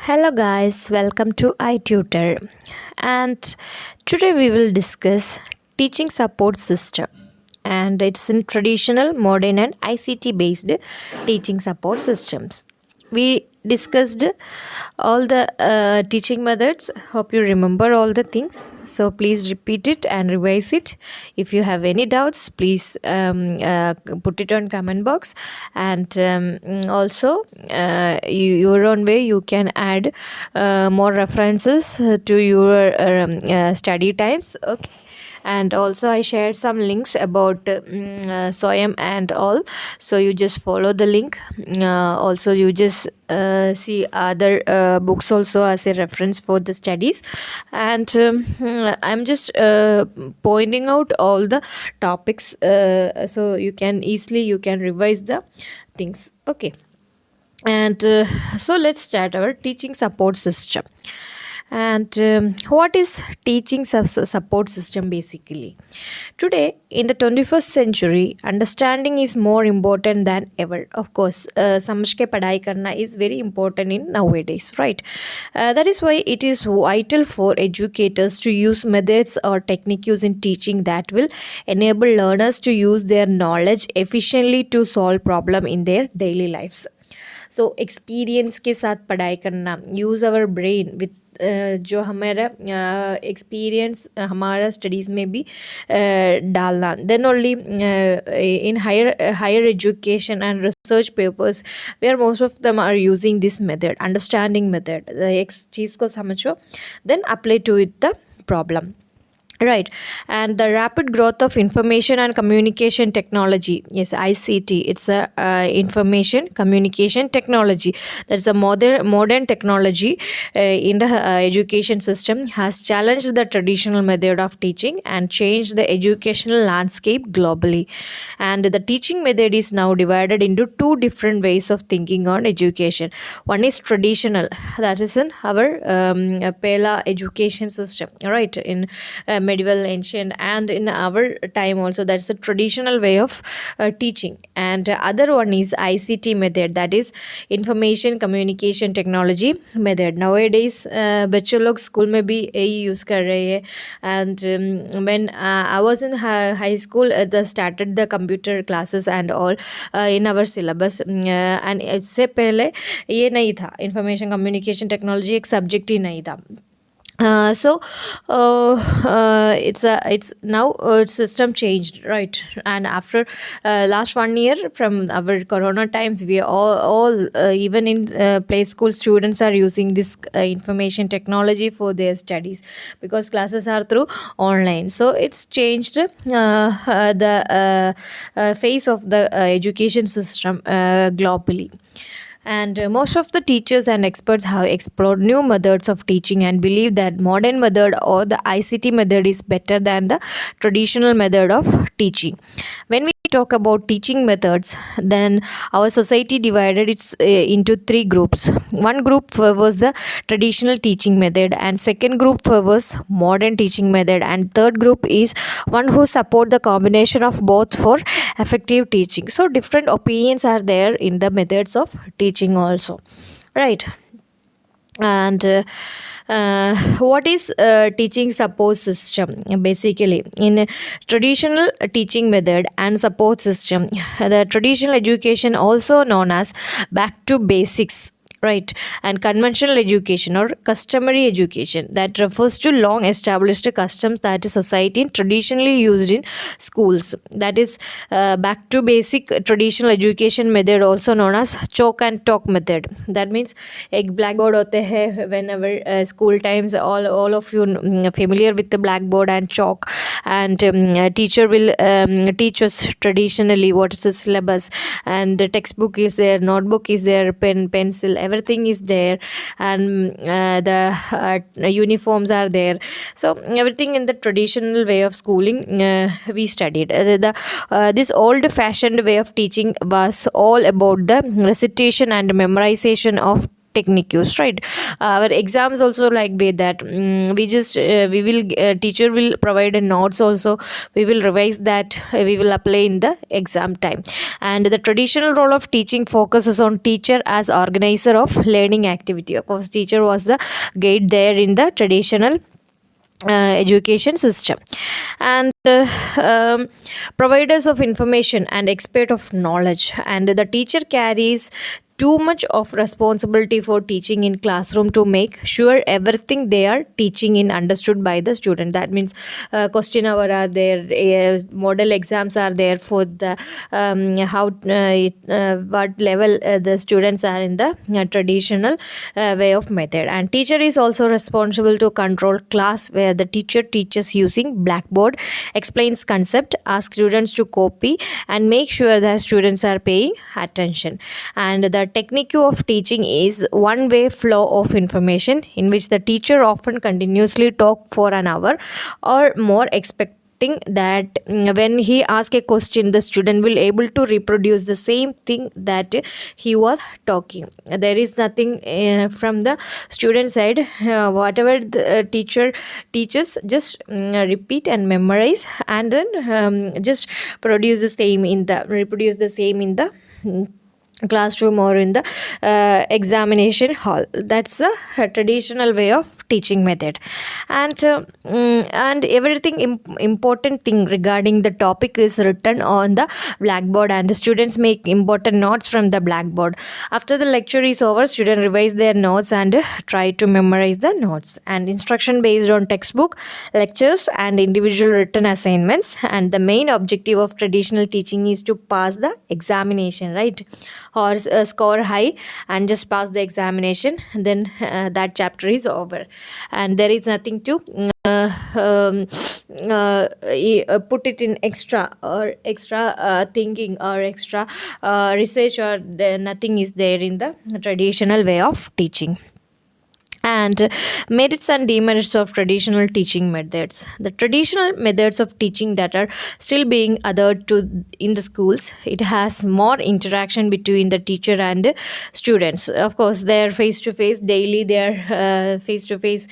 Hello guys, welcome to iTutor, and today we will discuss teaching support system, and it's in traditional, modern and ICT based teaching support systems. We discussed all the teaching methods. Hope you remember all the things. So please repeat it and revise it. If you have any doubts, please put it on comment box. And also, your own way, you can add more references to your study times. Okay, and also I shared some links about SOYM and all, so you just follow the link. Also you just see other books also as a reference for the studies, and I'm just pointing out all the topics, so you can revise the things. Okay, and so let's start our teaching support system. And what is teaching support system basically? Today, in the 21st century, understanding is more important than ever. Of course, समझ के पढ़ाई करना is very important in nowadays, right? That is why it is vital for educators to use methods or techniques in teaching that will enable learners to use their knowledge efficiently to solve problem in their daily lives. So experience के साथ पढ़ाई करना, use our brain with जो हमारा experience हमारा studies में भी डालना, then only in higher education and research papers where most of them are using this method, understanding method. एक चीज़ को समझो, then apply to it the problem. Right, and the rapid growth of information and communication technology, yes, ICT, it's a information communication technology. That's a modern technology in the education system has challenged the traditional method of teaching and changed the educational landscape globally. And the teaching method is now divided into two different ways of thinking on education. One is traditional, that is in our Pela education system, right, in medieval, ancient, and in our time also. That's a traditional way of teaching. And other one is ICT method, that is information communication technology method. Nowadays बच्चों लोग school में भी यही use कर रहे हैं. And when I was in high school, they started the computer classes and all in our syllabus. And इससे पहले ये नहीं था, information communication technology एक subject ही नहीं था. So it's now system changed, right? And after last 1 year from our corona times, we all even in play school students are using this information technology for their studies, because classes are through online. So it's changed the face of the education system globally. And most of the teachers and experts have explored new methods of teaching and believe that modern method or the ICT method is better than the traditional method of teaching. When we talk about teaching methods, then our society divided it into three groups. One group was the traditional teaching method, and second group was modern teaching method, and third group is one who support the combination of both for effective teaching. So different opinions are there in the methods of teaching also, right? And what is teaching support system? Basically, in traditional teaching method and support system, the traditional education, also known as back to basics, right, and conventional education or customary education, that refers to long established customs that society traditionally used in schools. That is back to basic traditional education method, also known as chalk and talk method. That means एक blackboard होते हैं whenever school times, all of you familiar with the blackboard and chalk, and teacher will teach us traditionally what is the syllabus, and the textbook is there, notebook is there, pen, pencil, everything is there, and the uniforms are there. So everything in the traditional way of schooling we studied. This old fashioned way of teaching was all about the recitation and memorization of techniques, right? Our exams also like way that we will teacher will provide a notes also, we will revise that, we will apply in the exam time. And the traditional role of teaching focuses on teacher as organizer of learning activity. Of course, teacher was the guide there in the traditional education system. And providers of information and expert of knowledge, and the teacher carries too much of responsibility for teaching in classroom to make sure everything they are teaching in understood by the student. That means question hour are there, model exams are there for the how what level the students are in the traditional way of method. And teacher is also responsible to control class, where the teacher teaches using blackboard, explains concept, asks students to copy, and make sure that students are paying attention. And the technique of teaching is one way flow of information, in which the teacher often continuously talk for an hour or more, expecting that when he ask a question, the student will able to reproduce the same thing that he was talking. There is nothing from the student side, whatever the teacher teaches, just repeat and memorize, and then just reproduce the same in the classroom or in the examination hall. That's the traditional way of teaching method. And everything important thing regarding the topic is written on the blackboard, and the students make important notes from the blackboard. After the lecture is over, students revise their notes and try to memorize the notes. And instruction based on textbook, lectures, and individual written assignments. And the main objective of traditional teaching is to pass the examination, right? Or score high and just pass the examination, then that chapter is over, and there is nothing to put it in extra thinking or extra research, or nothing is there in the traditional way of teaching. And merits and demerits of traditional teaching methods. The traditional methods of teaching that are still being adhered to in the schools, it has more interaction between the teacher and students. Of course, their face to face daily, their face to face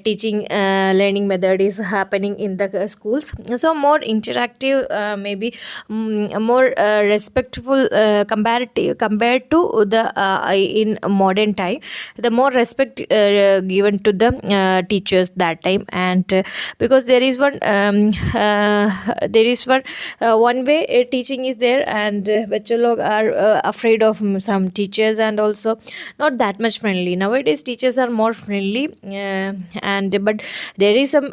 teaching learning method is happening in the schools. So more interactive, maybe more respectful, compared to the in modern time, the more respect given to the teachers that time. And because there is one one way teaching is there, and bachche log are afraid of some teachers, and also not that much friendly. Nowadays teachers are more friendly, and but there is some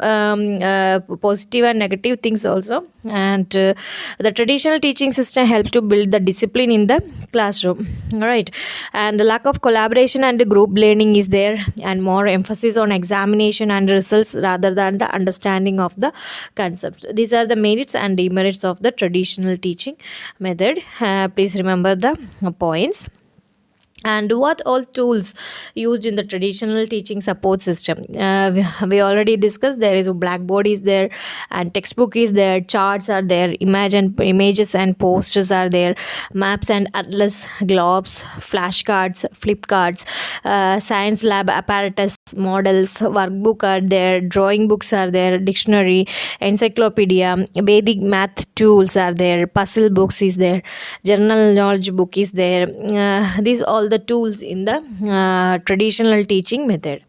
positive and negative things also. And the traditional teaching system helps to build the discipline in the classroom, all right. And the lack of collaboration and group learning is there, and more emphasis on examination and results rather than the understanding of the concepts. These are the merits and demerits of the traditional teaching method. Please remember the points. And what all tools used in the traditional teaching support system? We already discussed. There is a blackboard is there, and textbook is there, charts are there, images and posters are there, maps and atlas, globes, flashcards, flip cards, science lab apparatus, models, workbook are there, drawing books are there, dictionary, encyclopedia, Vedic math tools are there, puzzle books is there, general knowledge book is there. These all the tools in the traditional teaching method.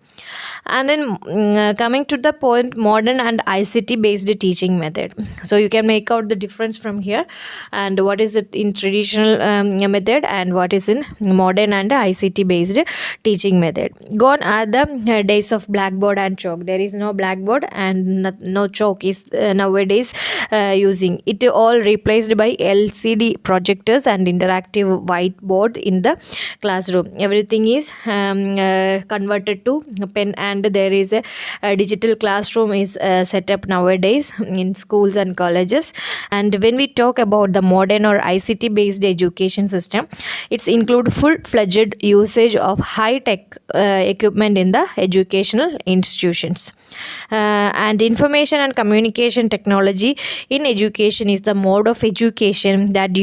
And then coming to the point, modern and ICT based teaching method. So you can make out the difference from here, and what is it in traditional method and what is in modern and ICT based teaching method. Gone are the days of blackboard and chalk. There is no blackboard and no chalk is nowadays using it, all replaced by LCD projectors and interactive whiteboard in the classroom. Everything is converted to pen, and there is a digital classroom is set up nowadays in schools and colleges. And when we talk about the modern or ICT based education system, it's include full-fledged usage of high-tech equipment in the educational institutions. And information and communication technology in education is the mode of education that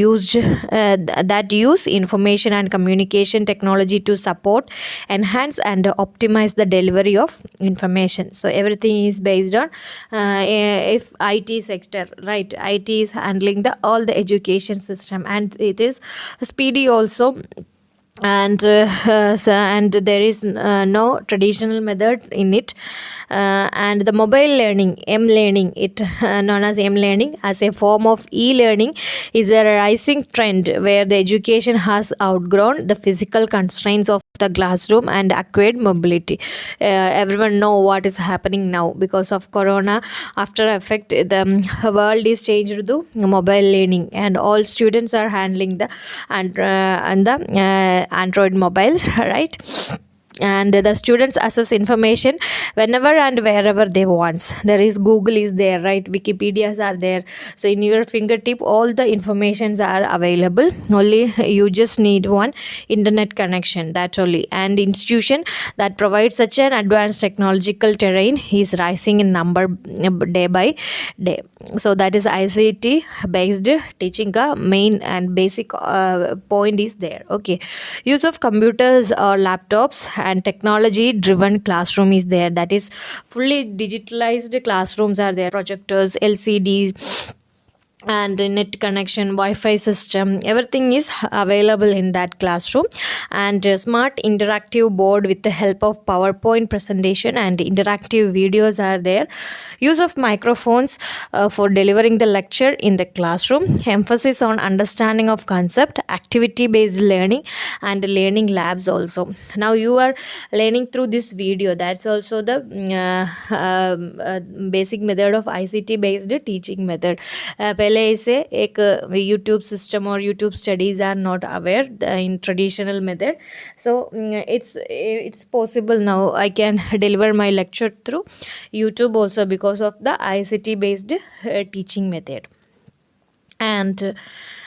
use information and communication technology to support, enhance and optimize the delivery of information. So everything is based on if IT sector, right? IT is handling the all the education system, and it is speedy also. And there is no traditional method in it, and the mobile learning, m learning, it known as m learning, as a form of e-learning, is a rising trend where the education has outgrown the physical constraints of the classroom and acquired mobility. Everyone know what is happening now because of corona. After effect, the world is changed to mobile learning, and all students are handling the and the Android mobiles, right? And the students access information whenever and wherever they want. There is Google is there, right? Wikipedias are there. So in your fingertip all the informations are available. Only you just need one internet connection, that only. And institution that provides such an advanced technological terrain is rising in number day by day. So that is ICT based teaching. A main and basic point is there. Okay, use of computers or laptops and technology driven classroom is there. That is fully digitalized classrooms are there. Projectors, LCDs, and net connection, Wi-Fi system, everything is available in that classroom. And smart interactive board with the help of PowerPoint presentation and interactive videos are there. Use of microphones for delivering the lecture in the classroom. Emphasis on understanding of concept, activity based learning, and learning labs also. Now you are learning through this video. That's also the basic method of ICT based teaching method. पहले इसे एक YouTube system or YouTube studies are not aware in traditional method. So it's possible now I can deliver my lecture through YouTube also because of the ICT based teaching method. And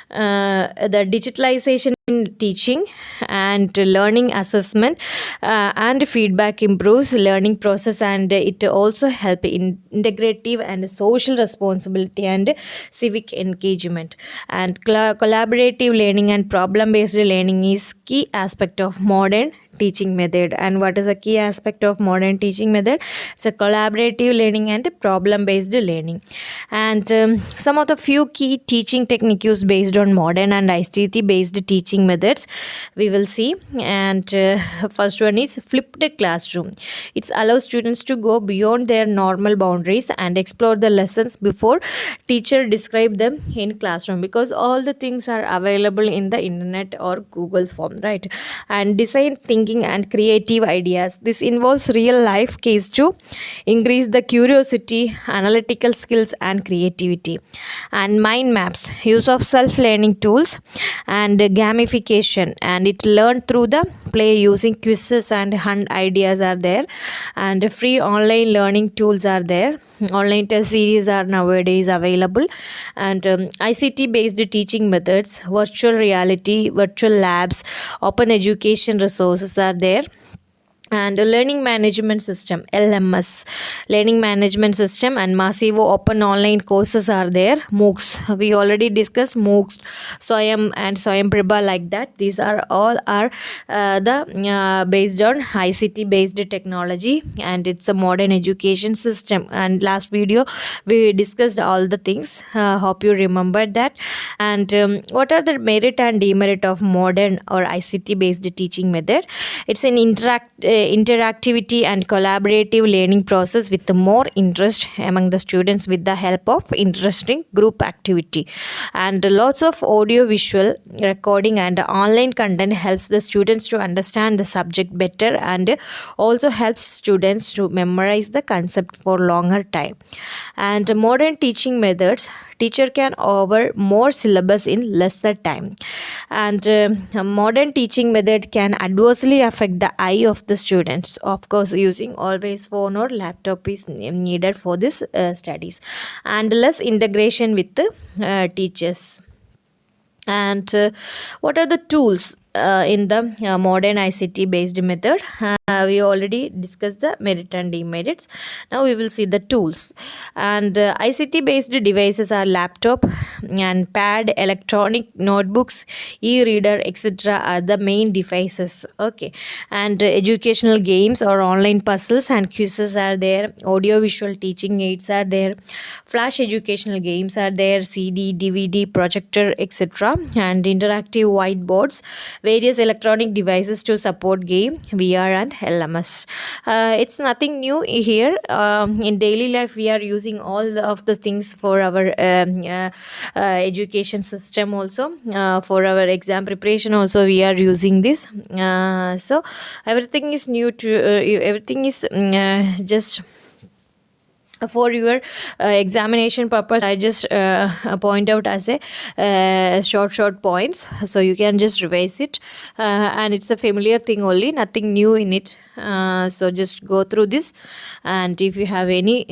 the digitalization in teaching and learning assessment and feedback improves learning process, and it also help in integrative and social responsibility and civic engagement. And collaborative learning and problem based learning is key aspect of modern teaching method. And what is a key aspect of modern teaching method? It's a collaborative learning and problem based learning. And some of the few key teaching techniques based on modern and ICT based teaching methods we will see. And first one is flipped classroom. It allows students to go beyond their normal boundaries and explore the lessons before teacher describe them in classroom, because all the things are available in the internet or Google form, right? And design thinking and creative ideas. This involves real life case to increase the curiosity, analytical skills, and creativity. And mind maps, use of self learning tools and gamification, and it learned through the play using quizzes and hunt ideas are there. And free online learning tools are there. Online test series are nowadays available. And ICT based teaching methods, virtual reality, virtual labs, open education resources are there. And a learning management system, LMS, learning management system, and massive open online courses are there. MOOCs, we already discussed MOOCs, Swayam and Swayam Prabha, like that. These are all are the based on ICT based technology, and it's a modern education system. And last video we discussed all the things. Hope you remembered that. And what are the merit and demerit of modern or ICT based teaching method? It's an interactivity and collaborative learning process with more interest among the students with the help of interesting group activity. And lots of audio visual recording and online content helps the students to understand the subject better, and also helps students to memorize the concept for longer time. And modern teaching methods, teacher can cover more syllabus in lesser time. And a modern teaching method can adversely affect the eye of the students. Of course, using always phone or laptop is needed for this studies. And less integration with the teachers. And what are the tools in the modern ICT based method. We already discussed the merit and demerits. Now we will see the tools. And ICT based devices are laptop and pad, electronic notebooks, e-reader, etc. are the main devices. Okay, and educational games or online puzzles and quizzes are there. Audio visual teaching aids are there. Flash educational games are there. CD, DVD, projector, etc. and interactive whiteboards, various electronic devices to support game, VR and LMS. It's nothing new here. In daily life we are using all of the things for our education system also, for our exam preparation also we are using this. So everything is new to everything is just for your examination purpose. I just point out as a short points, so you can just revise it, and it's a familiar thing only, nothing new in it. So just go through this, and if you have any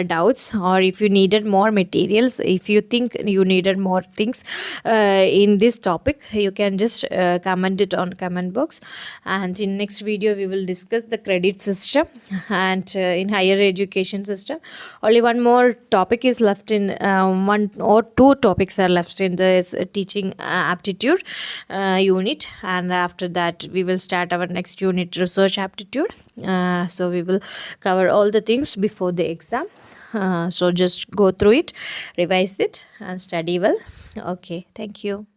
doubts, or if you needed more materials, if you think you needed more things in this topic, you can just comment it on comment box. And in next video we will discuss the credit system. And in higher education system, only one more topic is left in one or two topics are left in this teaching aptitude unit, and after that we will start our next unit, research aptitude. So we will cover all the things before the exam. So just go through it, revise it and study well. Okay, thank you.